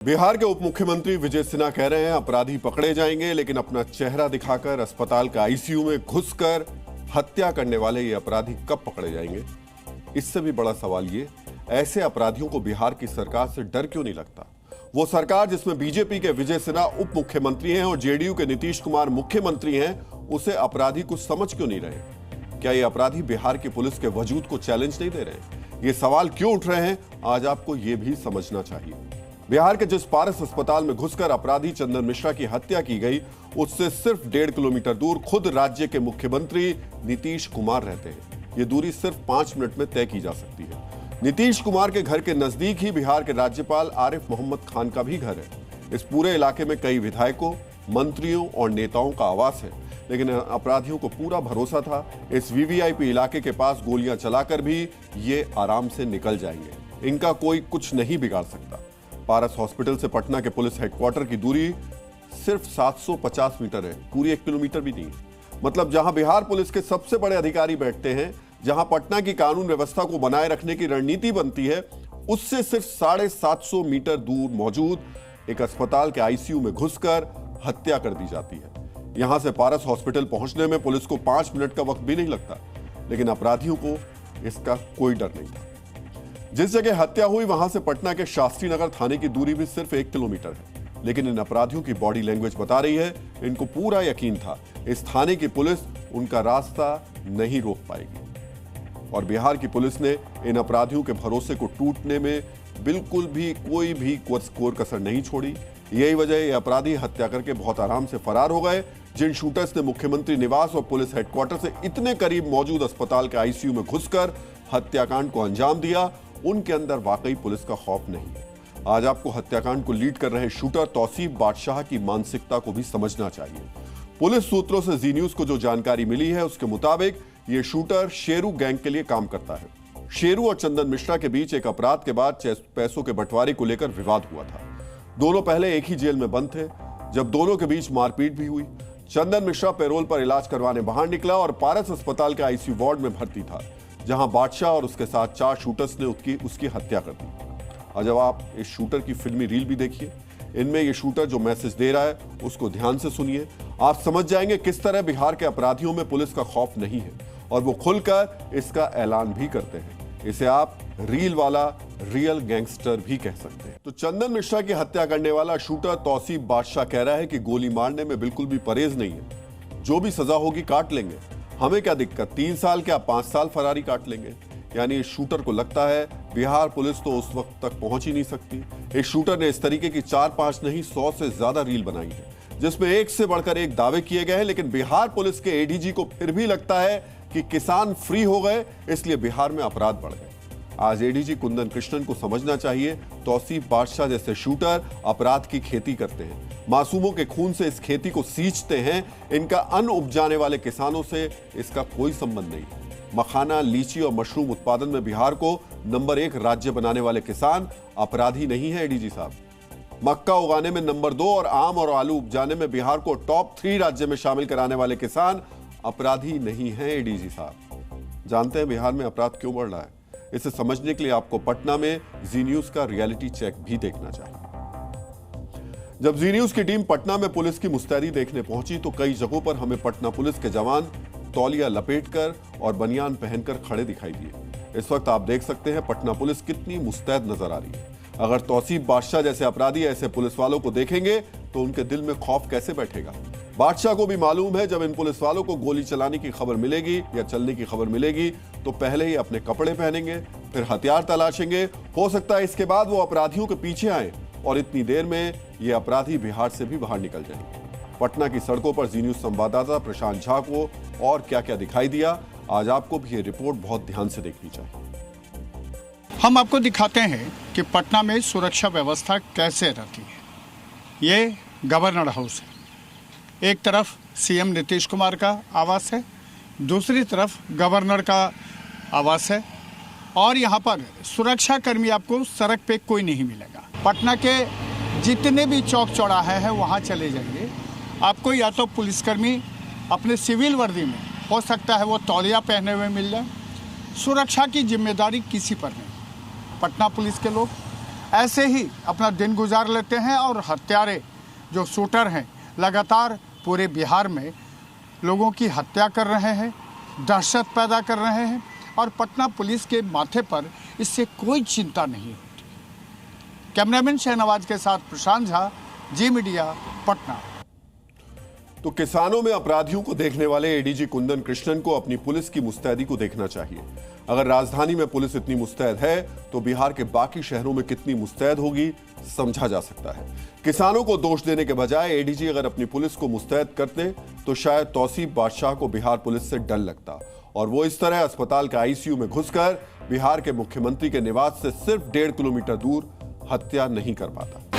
बिहार के उप मुख्यमंत्री विजय सिन्हा कह रहे हैं अपराधी पकड़े जाएंगे, लेकिन अपना चेहरा दिखाकर अस्पताल का आईसीयू में घुसकर हत्या करने वाले ये अपराधी कब पकड़े जाएंगे। इससे भी बड़ा सवाल ये, ऐसे अपराधियों को बिहार की सरकार से डर क्यों नहीं लगता। वो सरकार जिसमें बीजेपी के विजय सिन्हा उप मुख्यमंत्री हैं और जेडीयू के नीतीश कुमार मुख्यमंत्री हैं, उसे अपराधी कुछ समझ क्यों नहीं रहे। क्या ये अपराधी बिहार की पुलिस के वजूद को चैलेंज नहीं दे रहे। ये सवाल क्यों उठ रहे हैं, आज आपको ये भी समझना चाहिए। बिहार के जिस पारस अस्पताल में घुसकर अपराधी चंदन मिश्रा की हत्या की गई, उससे सिर्फ 1.5 किलोमीटर दूर खुद राज्य के मुख्यमंत्री नीतीश कुमार रहते हैं। ये दूरी सिर्फ 5 मिनट में तय की जा सकती है। नीतीश कुमार के घर के नजदीक ही बिहार के राज्यपाल आरिफ मोहम्मद खान का भी घर है। इस पूरे इलाके में कई विधायकों, मंत्रियों और नेताओं का आवास है, लेकिन अपराधियों को पूरा भरोसा था इस वीवीआईपी इलाके के पास गोलियां चलाकर भी ये आराम से निकल जाएंगे, इनका कोई कुछ नहीं बिगाड़ सकता। पारस हॉस्पिटल से पटना के पुलिस हेडक्वार्टर की दूरी सिर्फ 750 मीटर है, पूरी 1 किलोमीटर भी नहीं। मतलब जहां बिहार पुलिस के सबसे बड़े अधिकारी बैठते हैं, जहां पटना की कानून व्यवस्था को बनाए रखने की रणनीति बनती है, उससे सिर्फ 750 मीटर दूर मौजूद एक अस्पताल के आईसीयू में घुसकर हत्या कर दी जाती है। यहां से पारस हॉस्पिटल पहुंचने में पुलिस को 5 मिनट का वक्त भी नहीं लगता, लेकिन अपराधियों को इसका कोई डर नहीं था। जिस जगह हत्या हुई वहां से पटना के शास्त्री नगर थाने की दूरी भी सिर्फ 1 किलोमीटर है, लेकिन इन अपराधियों की बॉडी लैंग्वेज बता रही है इनको पूरा यकीन था इस थाने की पुलिस उनका रास्ता नहीं रोक पाएगी। और बिहार की पुलिस ने इन अपराधियों के भरोसे को टूटने में बिल्कुल भी कोई भी कोर कसर नहीं छोड़ी। यही वजह ये अपराधी हत्या करके बहुत आराम से फरार हो गए। जिन शूटर्स ने मुख्यमंत्री निवास और पुलिस हेडक्वार्टर से इतने करीब मौजूद अस्पताल के आईसीयू में घुसकर हत्याकांड को अंजाम दिया, उनके अंदर वाकई पुलिस का खौफ नहीं है। आज आपको हत्याकांड को लीड कर रहे शूटर तौसीफ बादशाह की मानसिकता को भी समझना चाहिए। पुलिस सूत्रों से जी न्यूज को जो जानकारी मिली है, उसके मुताबिक ये शूटर शेरू गैंग के लिए काम करता है। शेरू और चंदन मिश्रा के बीच एक अपराध के बाद पैसों के बंटवारे को लेकर विवाद हुआ था। दोनों पहले एक ही जेल में बंद थे, जब दोनों के बीच मारपीट भी हुई। चंदन मिश्रा पैरोल पर इलाज करवाने बाहर निकला और पारस अस्पताल के आईसीयू वार्ड में भर्ती था, जहां बादशाह और उसके साथ 4 शूटर्स ने उसकी हत्या कर दी। और जब आप इस शूटर की फिल्मी रील भी देखिए, इनमें ये शूटर जो मैसेज दे रहा है उसको ध्यान से सुनिए। आप समझ जाएंगे किस तरह बिहार के अपराधियों में पुलिस का खौफ नहीं है और वो खुलकर इसका ऐलान भी करते हैं। इसे आप रील वाला रियल गैंगस्टर भी कह सकते हैं। तो चंदन मिश्रा की हत्या करने वाला शूटर तौसीफ बादशाह कह रहा है कि गोली मारने में बिल्कुल भी परहेज नहीं है, जो भी सजा होगी काट लेंगे, हमें क्या दिक्कत, 3 साल क्या 5 साल फरारी काट लेंगे। यानी इस शूटर को लगता है बिहार पुलिस तो उस वक्त तक पहुंच ही नहीं सकती। इस शूटर ने इस तरीके की 4-5 नहीं 100 से ज्यादा रील बनाई है, जिसमें एक से बढ़कर एक दावे किए गए हैं। लेकिन बिहार पुलिस के एडीजी को फिर भी लगता है कि किसान फ्री हो गए, इसलिए बिहार में अपराध बढ़ गए। आज एडीजी कुंदन कृष्णन को समझना चाहिए, तौसीफ बादशाह जैसे शूटर अपराध की खेती करते हैं, मासूमों के खून से इस खेती को सींचते हैं। इनका अन्न उपजाने वाले किसानों से इसका कोई संबंध नहीं। मखाना, लीची और मशरूम उत्पादन में बिहार को नंबर 1 राज्य बनाने वाले किसान अपराधी नहीं है एडीजी साहब। मक्का उगाने में नंबर 2 और आम और आलू उपजाने में बिहार को टॉप 3 राज्य में शामिल कराने वाले किसान अपराधी नहीं है एडीजी साहब। जानते हैं बिहार में अपराध क्यों बढ़ रहा है? इसे समझने के लिए आपको पटना में जी न्यूज का रियलिटी चेक भी देखना चाहिए। जब जी न्यूज की टीम पटना में पुलिस की मुस्तैदी देखने पहुंची, तो कई जगहों पर हमें पटना पुलिस के जवान तौलिया लपेटकर और बनियान पहनकर खड़े दिखाई दिए। इस वक्त आप देख सकते हैं पटना पुलिस कितनी मुस्तैद नजर आ रही है। अगर तौसीफ बादशाह जैसे अपराधी ऐसे पुलिस वालों को देखेंगे तो उनके दिल में खौफ कैसे बैठेगा। बादशाह को भी मालूम है जब इन पुलिस वालों को गोली चलाने की खबर मिलेगी या चलने की खबर मिलेगी, तो पहले ही अपने कपड़े पहनेंगे, फिर हथियार तलाशेंगे। हो सकता है इसके बाद वो अपराधियों के पीछे आए और इतनी देर में ये अपराधी बिहार से भी बाहर निकल जाएंगे। पटना की सड़कों पर जी न्यूज संवाददाता प्रशांत झा को और क्या क्या दिखाई दिया, आज आपको भी ये रिपोर्ट बहुत ध्यान से देखनी चाहिए। हम आपको दिखाते हैं कि पटना में सुरक्षा व्यवस्था कैसे रहती है। ये गवर्नर हाउस है, एक तरफ सीएम नीतीश कुमार का आवास है, दूसरी तरफ गवर्नर का आवास है और यहाँ पर सुरक्षा कर्मी आपको सड़क पे कोई नहीं मिलेगा। पटना के जितने भी चौक चौराहे हैं वहाँ चले जाइए, आपको या तो पुलिसकर्मी अपने सिविल वर्दी में, हो सकता है वो तौलिया पहने हुए मिल जाए। सुरक्षा की जिम्मेदारी किसी पर नहीं, पटना पुलिस के लोग ऐसे ही अपना दिन गुजार लेते हैं और हत्यारे जो शूटर हैं लगातार पूरे बिहार में लोगों की हत्या कर रहे हैं, दहशत पैदा कर रहे हैं और पटना पुलिस के माथे पर इससे कोई चिंता नहीं होती। कैमरामैन शहनवाज के साथ प्रशांत झा, जी मीडिया, पटना। तो किसानों में अपराधियों को देखने वाले एडीजी कुंदन कृष्णन को अपनी पुलिस की मुस्तैदी को देखना चाहिए। अगर राजधानी में पुलिस इतनी मुस्तैद है तो बिहार के बाकी शहरों में कितनी मुस्तैद होगी समझा जा सकता है। किसानों को दोष देने के बजाय एडीजी अगर अपनी पुलिस को मुस्तैद करते तो शायद तौसीफ बादशाह को बिहार पुलिस से डर लगता और वो इस तरह अस्पताल के आईसीयू में घुसकर बिहार के मुख्यमंत्री के निवास से सिर्फ 1.5 किलोमीटर दूर हत्या नहीं कर पाता।